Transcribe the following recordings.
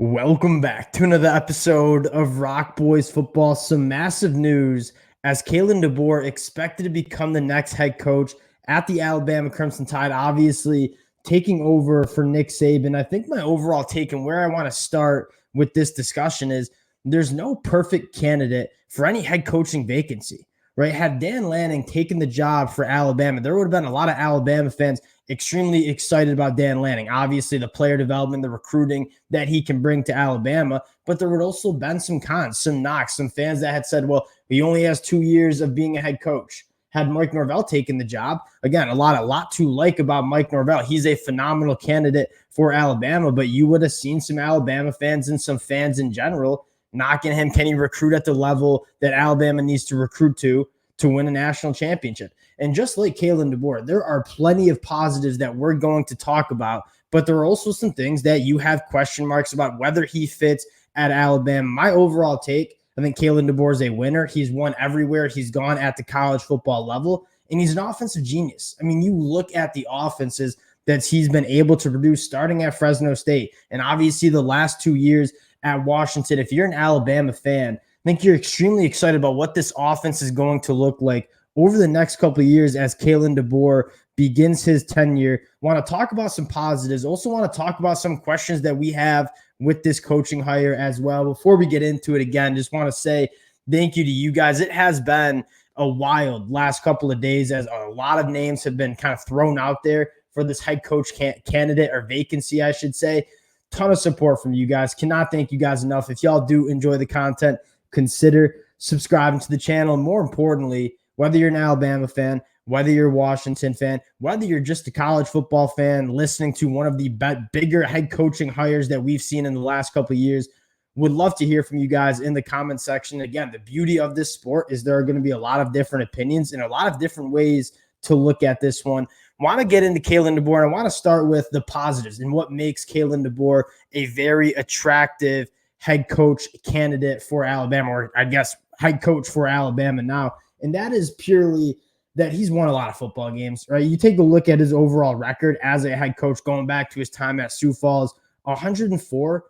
Welcome back to another episode of Rock Boys Football. Some massive news as Kalen DeBoer expected to become the next head coach at the Alabama Crimson Tide, obviously taking over for Nick Saban. I think my overall take and where I want to start with this discussion is there's no perfect candidate for any head coaching vacancy, right? Had Dan Lanning taken the job for Alabama, there would have been a lot of Alabama fans extremely excited about Dan Lanning. Obviously, the player development, the recruiting that he can bring to Alabama, but there would also been some cons, some knocks, some fans that had said, well, he only has 2 years of being a head coach. Had Mike Norvell taken the job, again, a lot to like about Mike Norvell. He's a phenomenal candidate for Alabama, but you would have seen some Alabama fans and some fans in general knocking him. Can he recruit at the level that Alabama needs to recruit to win a national championship? And just like Kalen DeBoer, there are plenty of positives that we're going to talk about, but there are also some things that you have question marks about whether he fits at Alabama. My overall take, I think Kalen DeBoer is a winner. He's won everywhere he's gone at the college football level, and he's an offensive genius. I mean, you look at the offenses that he's been able to produce starting at Fresno State, and obviously the last 2 years at Washington. If you're an Alabama fan, I think you're extremely excited about what this offense is going to look like over the next couple of years as Kalen DeBoer begins his tenure. Want to talk about some positives. Also want to talk about some questions that we have with this coaching hire as well. Before we get into it again, just want to say thank you to you guys. It has been a wild last couple of days as a lot of names have been kind of thrown out there for this head coach candidate or vacancy, I should say. Ton of support from you guys. Cannot thank you guys enough. If y'all do enjoy the content, consider subscribing to the channel. And more importantly, whether you're an Alabama fan, whether you're a Washington fan, whether you're just a college football fan listening to one of the bigger head coaching hires that we've seen in the last couple of years, would love to hear from you guys in the comment section. Again, the beauty of this sport is there are going to be a lot of different opinions and a lot of different ways to look at this one. Want to get into Kalen DeBoer, and I want to start with the positives and what makes Kalen DeBoer a very attractive head coach candidate for Alabama, or I guess head coach for Alabama now. And that is purely that he's won a lot of football games, right? You take a look at his overall record as a head coach going back to his time at Sioux Falls, 104-12.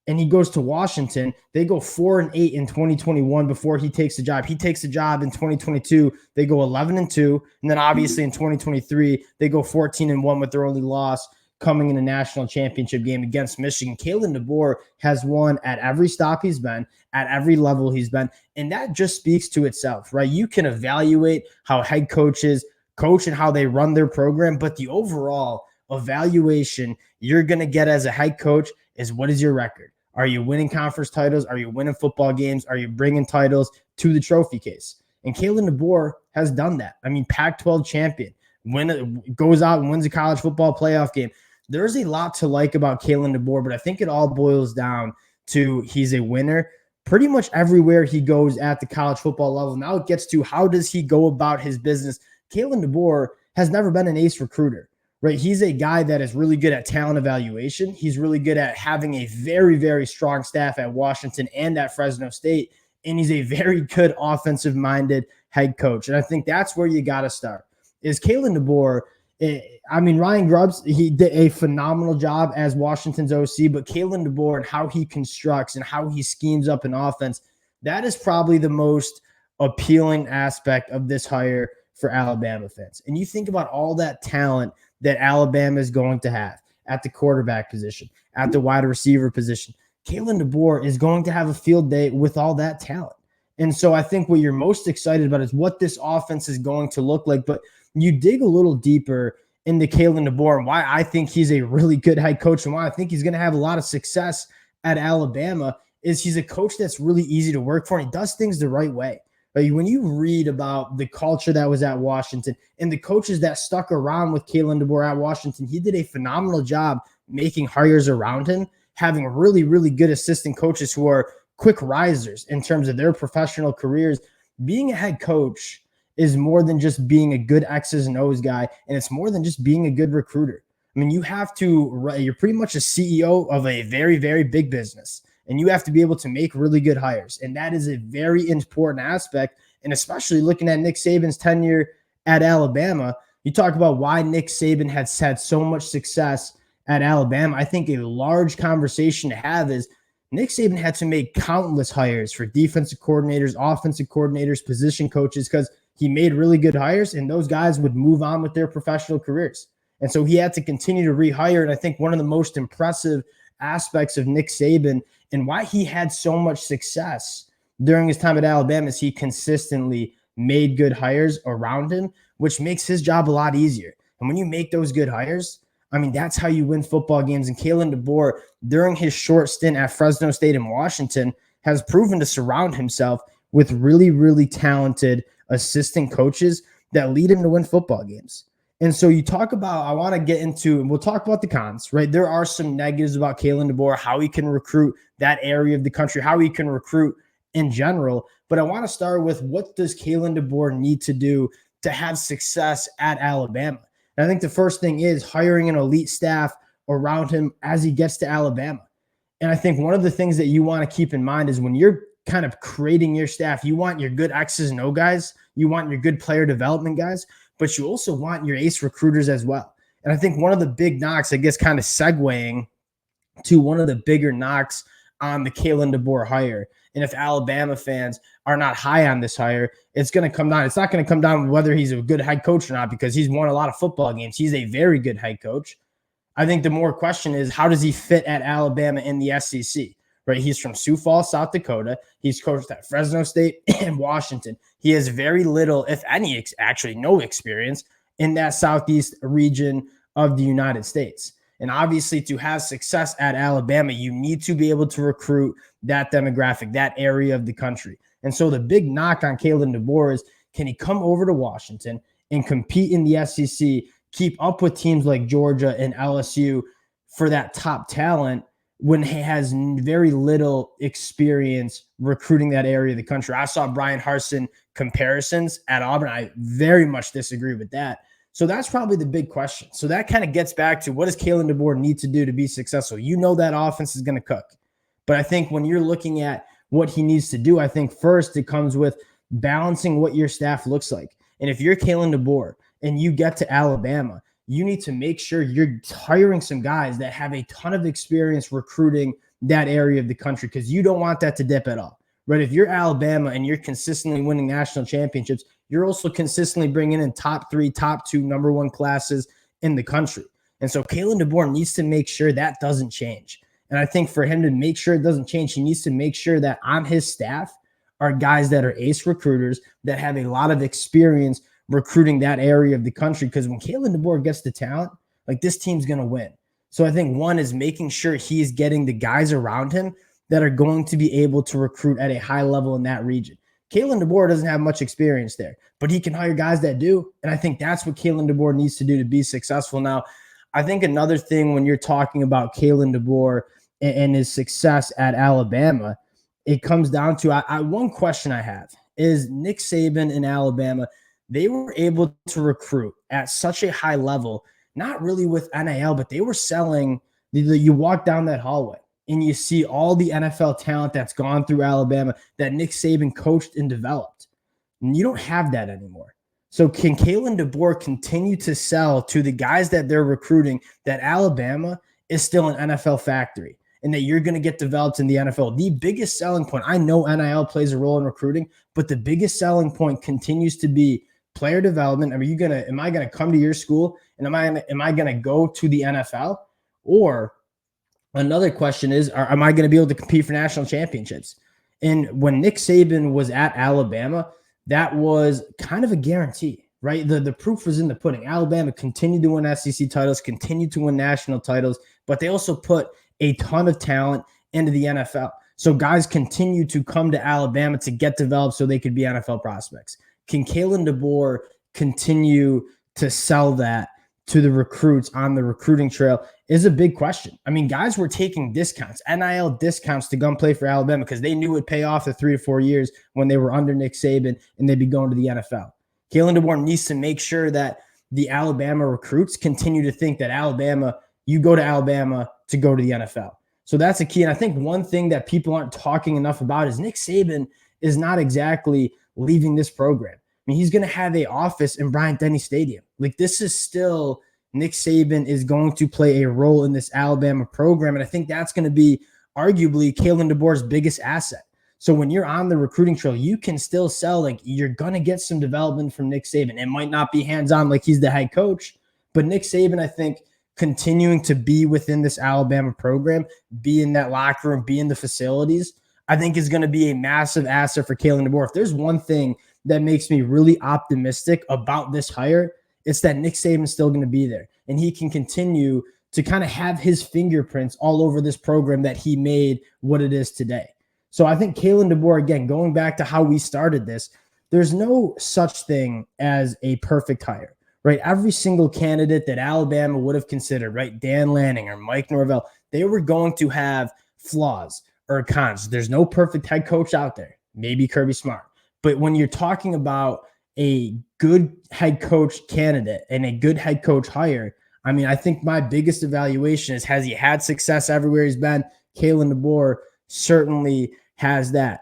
And he goes to Washington. They go 4-8 in 2021 before he takes the job. He takes the job in 2022. They go 11-2. And then obviously in 2023, they go 14-1 with their only loss coming in a national championship game against Michigan. Kalen DeBoer has won at every stop he's been, at every level he's been, and that just speaks to itself, right? You can evaluate how head coaches coach and how they run their program, but the overall evaluation you're going to get as a head coach is what is your record? Are you winning conference titles? Are you winning football games? Are you bringing titles to the trophy case? And Kalen DeBoer has done that. I mean, Pac-12 champion, goes out and wins a college football playoff game. There's a lot to like about Kalen DeBoer, but I think it all boils down to he's a winner pretty much everywhere he goes at the college football level. Now it gets to how does he go about his business. Kalen DeBoer has never been an ace recruiter, right? He's a guy that is really good at talent evaluation. He's really good at having a very, very strong staff at Washington and at Fresno State, and he's a very good offensive-minded head coach. And I think that's where you got to start. Is Kalen DeBoer – I mean, Ryan Grubbs, he did a phenomenal job as Washington's OC, but Kalen DeBoer and how he constructs and how he schemes up an offense, that is probably the most appealing aspect of this hire for Alabama fans. And you think about all that talent that Alabama is going to have at the quarterback position, at the wide receiver position. Kalen DeBoer is going to have a field day with all that talent. And so I think what you're most excited about is what this offense is going to look like. But you dig a little deeper into Kalen DeBoer and why I think he's a really good head coach and why I think he's going to have a lot of success at Alabama is he's a coach that's really easy to work for and he does things the right way. Like when you read about the culture that was at Washington and the coaches that stuck around with Kalen DeBoer at Washington, he did a phenomenal job making hires around him, having really, really good assistant coaches who are quick risers in terms of their professional careers. Being a head coach is more than just being a good X's and O's guy, and it's more than just being a good recruiter. I mean, you're pretty much a CEO of a very, very big business, and you have to be able to make really good hires, and that is a very important aspect, and especially looking at Nick Saban's tenure at Alabama, you talk about why Nick Saban has had so much success at Alabama, I think a large conversation to have is Nick Saban had to make countless hires for defensive coordinators, offensive coordinators, position coaches, because he made really good hires and those guys would move on with their professional careers. And so he had to continue to rehire. And I think one of the most impressive aspects of Nick Saban and why he had so much success during his time at Alabama is he consistently made good hires around him, which makes his job a lot easier. And when you make those good hires, I mean, that's how you win football games. And Kalen DeBoer, during his short stint at Fresno State in Washington, has proven to surround himself with really, really talented assistant coaches that lead him to win football games. And so you talk about, I want to get into, and we'll talk about the cons, right? There are some negatives about Kalen DeBoer, how he can recruit that area of the country, how he can recruit in general. But I want to start with, what does Kalen DeBoer need to do to have success at Alabama? And I think the first thing is hiring an elite staff around him as he gets to Alabama. And I think one of the things that you want to keep in mind is when you're kind of creating your staff, you want your good X's and O guys, you want your good player development guys, but you also want your ace recruiters as well. And I think one of the big knocks, I guess, kind of segueing to one of the bigger knocks on the Kalen DeBoer hire, and if Alabama fans are not high on this hire, it's going to come down. It's not going to come down to whether he's a good head coach or not, because he's won a lot of football games. He's a very good head coach. I think the more question is, how does he fit at Alabama in the SEC? Right? He's from Sioux Falls, South Dakota. He's coached at Fresno State and Washington. He has very little, if any, actually no experience in that Southeast region of the United States. And obviously, to have success at Alabama, you need to be able to recruit that demographic, that area of the country. And so the big knock on Kalen DeBoer is, can he come over to Washington and compete in the SEC, keep up with teams like Georgia and LSU for that top talent, when he has very little experience recruiting that area of the country? I saw Brian Harsin comparisons at Auburn. I very much disagree with that. So that's probably the big question. So that kind of gets back to, what does Kalen DeBoer need to do to be successful? You know that offense is going to cook. But I think when you're looking at what he needs to do, I think first it comes with balancing what your staff looks like. And if you're Kalen DeBoer and you get to Alabama, you need to make sure you're hiring some guys that have a ton of experience recruiting that area of the country, because you don't want that to dip at all, right? If you're Alabama and you're consistently winning national championships, you're also consistently bringing in top 3, top 2, number 1 classes in the country. And so Kalen DeBoer needs to make sure that doesn't change. And I think for him to make sure it doesn't change, he needs to make sure that on his staff are guys that are ace recruiters that have a lot of experience recruiting that area of the country. Because when Kalen DeBoer gets the talent, like, this team's going to win. So I think one is making sure he's getting the guys around him that are going to be able to recruit at a high level in that region. Kalen DeBoer doesn't have much experience there, but he can hire guys that do. And I think that's what Kalen DeBoer needs to do to be successful. Now, I think another thing when you're talking about Kalen DeBoer and his success at Alabama, it comes down to one question I have is, Nick Saban in Alabama, they were able to recruit at such a high level, not really with NIL, but they were selling. You walk down that hallway and you see all the NFL talent that's gone through Alabama that Nick Saban coached and developed. And you don't have that anymore. So can Kalen DeBoer continue to sell to the guys that they're recruiting that Alabama is still an NFL factory and that you're going to get developed in the NFL? The biggest selling point, I know NIL plays a role in recruiting, but the biggest selling point continues to be player development. Am I going to come to your school and am I going to go to the NFL? Or another question is, am I going to be able to compete for national championships? And when Nick Saban was at Alabama, that was kind of a guarantee, right? The proof was in the pudding. Alabama continued to win SEC titles, continued to win national titles, but they also put a ton of talent into the NFL. So guys continue to come to Alabama to get developed so they could be NFL prospects. Can Kalen DeBoer continue to sell that to the recruits on the recruiting trail is a big question. I mean, guys were taking discounts, NIL discounts, to come play for Alabama because they knew it would pay off the 3 to 4 years when they were under Nick Saban and they'd be going to the NFL. Kalen DeBoer needs to make sure that the Alabama recruits continue to think that you go to Alabama to go to the NFL. So that's a key. And I think one thing that people aren't talking enough about is Nick Saban is not exactly leaving this program. I mean, he's going to have an office in Bryant-Denny Stadium. Like, this is still Nick Saban is going to play a role in this Alabama program. And I think that's going to be arguably Kalen DeBoer's biggest asset. So when you're on the recruiting trail, you can still sell, like, you're going to get some development from Nick Saban. It might not be hands-on like he's the head coach, but Nick Saban, I think, continuing to be within this Alabama program, be in that locker room, be in the facilities, I think is going to be a massive asset for Kalen DeBoer. If there's one thing that makes me really optimistic about this hire, it's that Nick Saban's still going to be there, and he can continue to kind of have his fingerprints all over this program that he made what it is today. So I think Kalen DeBoer, again, going back to how we started this, there's no such thing as a perfect hire, right? Every single candidate that Alabama would have considered, right, Dan Lanning or Mike Norvell, they were going to have flaws or cons. There's no perfect head coach out there, maybe Kirby Smart. But when you're talking about a good head coach candidate and a good head coach hire, I mean, I think my biggest evaluation is, has he had success everywhere he's been? Kalen DeBoer certainly has that.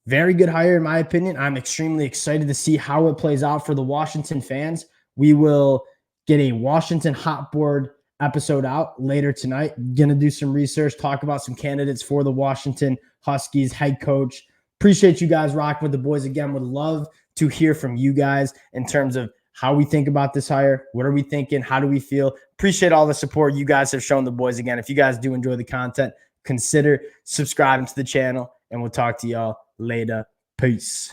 Very good hire, in my opinion. I'm extremely excited to see how it plays out for the Washington fans. We will get a Washington hot board episode out later tonight. Going to do some research, talk about some candidates for the Washington Huskies head coach. Appreciate you guys rocking with the boys again. Would love to hear from you guys in terms of how we think about this hire. What are we thinking? How do we feel? Appreciate all the support you guys have shown the boys. Again, if you guys do enjoy the content, consider subscribing to the channel, and we'll talk to y'all later. Peace.